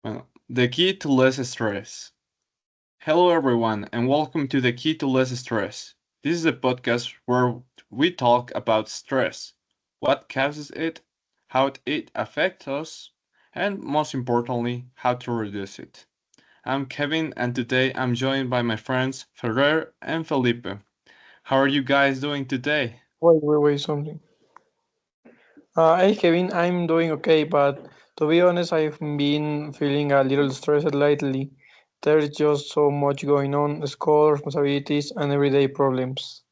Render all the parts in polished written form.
The key to less stress. Hello, everyone, and welcome to the key to less stress. This is a podcast where we talk about stress, what causes it, how it affects us, and most importantly, how to reduce it. I'm Kevin, and today I'm joined by my friends Ferrer and Felipe. How are you guys doing today? Wait, something. Hey Kevin, I'm doing okay, but to be honest, I've been feeling a little stressed lately. There's just so much going on, school responsibilities and everyday problems.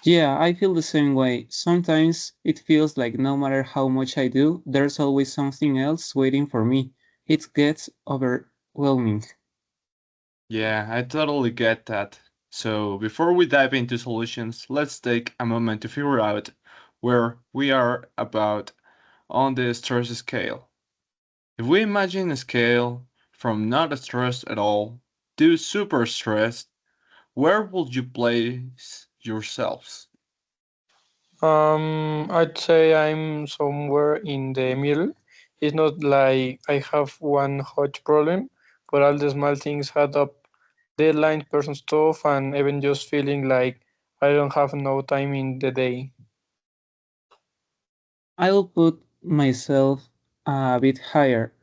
Yeah, I feel the same way. Sometimes it feels like no matter how much I do, there's always something else waiting for me. It gets overwhelming. Yeah, I totally get that. So, before we dive into solutions, let's take a moment to figure out where we are about on the stress scale. If we imagine a scale from not stressed at all to super stressed, where would you place yourselves? I'd say I'm somewhere in the middle. It's not like I have one huge problem, but all the small things add up. Deadlines, person stuff, and even just feeling like I don't have no time in the day. I'll put myself a bit higher.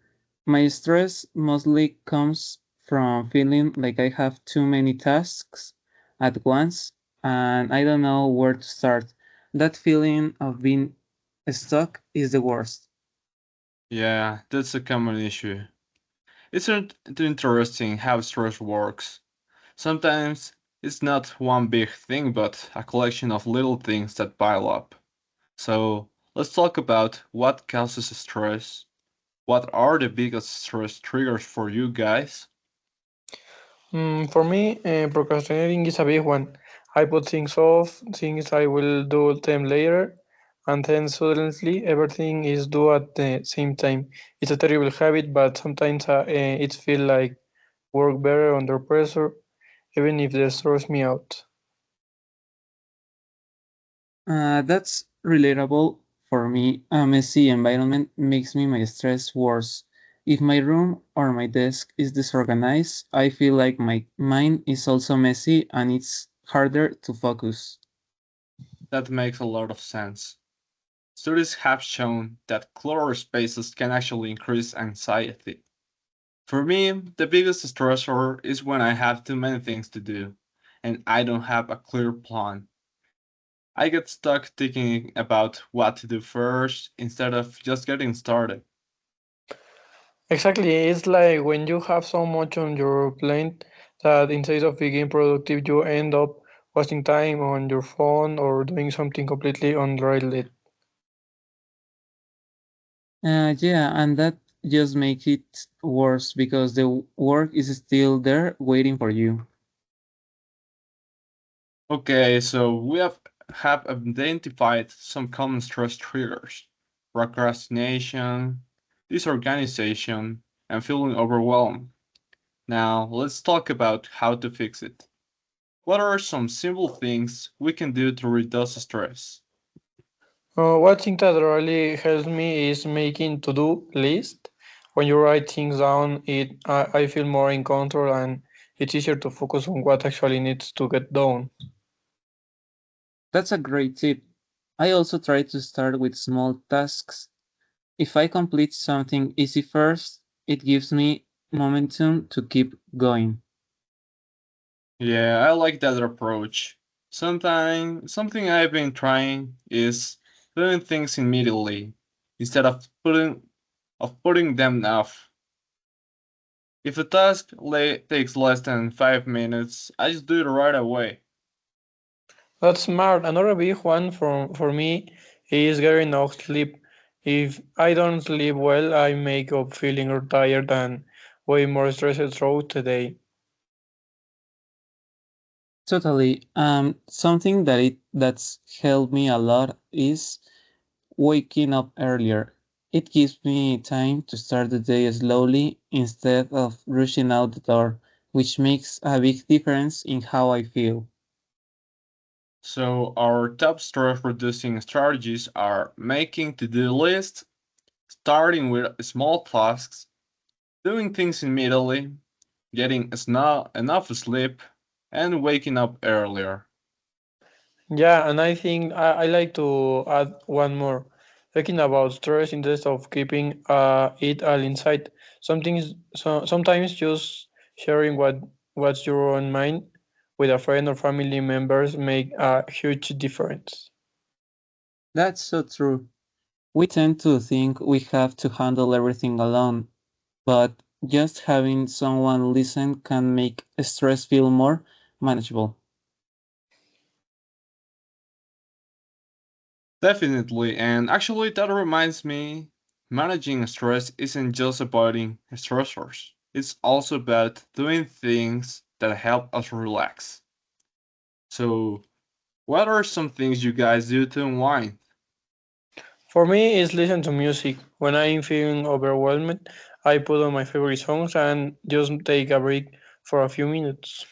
My stress mostly comes from feeling like I have too many tasks at once and I don't know where to start. That feeling of being stuck is the worst. Yeah, that's a common issue. Isn't it interesting how stress works? Sometimes it's not one big thing, but a collection of little things that pile up. So let's talk about what causes stress. What are the biggest stress triggers for you guys? For me, procrastinating is a big one. I put things off, things I will do them later, and then suddenly everything is due at the same time. It's a terrible habit, but sometimes it feels like work better under pressure, even if it throws me out. That's relatable for me. A messy environment makes me my stress worse. If my room or my desk is disorganized, I feel like my mind is also messy and it's harder to focus. That makes a lot of sense. Studies have shown that clutter spaces can actually increase anxiety. For me, the biggest stressor is when I have too many things to do and I don't have a clear plan. I get stuck thinking about what to do first instead of just getting started. Exactly, it's like when you have so much on your plate that instead of being productive, you end up wasting time on your phone or doing something completely unrelated. Yeah, and that just makes it worse because the work is still there waiting for you. Okay, so we have identified some common stress triggers: procrastination, disorganization, and feeling overwhelmed. Now, let's talk about how to fix it. What are some simple things we can do to reduce stress? One thing that really helps me is making to-do list. When you write things down, I feel more in control and it's easier to focus on what actually needs to get done. That's a great tip. I also try to start with small tasks. If I complete something easy first, it gives me momentum to keep going. Yeah, I like that approach. Something I've been trying is doing things immediately instead of putting them off. If a task takes less than 5 minutes, I just do it right away. That's smart. Another big one for me is getting enough sleep. If I don't sleep well, I make up feeling tired and way more stressed throughout the day. Totally. Something that's helped me a lot is waking up earlier. It gives me time to start the day slowly instead of rushing out the door, which makes a big difference in how I feel. So our top stress reducing strategies are making to-do lists, starting with small tasks, doing things immediately, getting enough sleep, and waking up earlier. Yeah, and I think I like to add one more. Talking about stress instead of keeping it all inside. Sometimes just sharing what's your own mind with a friend or family members make a huge difference. That's so true. We tend to think we have to handle everything alone, but just having someone listen can make stress feel more manageable. Definitely, and actually, that reminds me managing stress isn't just avoiding stressors, it's also about doing things that help us relax. So, what are some things you guys do to unwind? For me, it's listen to music. When I'm feeling overwhelmed, I put on my favorite songs and just take a break for a few minutes.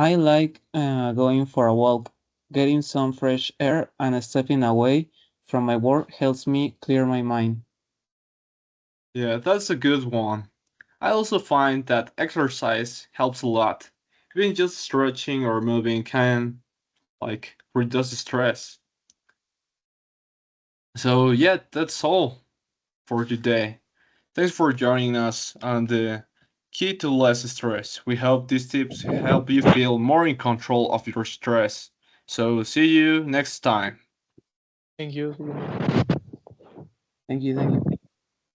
I like going for a walk. Getting some fresh air and stepping away from my work helps me clear my mind. Yeah, that's a good one. I also find that exercise helps a lot. Even just stretching or moving can, like, reduce stress. So, yeah, that's all for today. Thanks for joining us on the key to less stress. We hope these tips help you feel more in control of your stress. So, see you next time. Thank you. Thank you, thank you.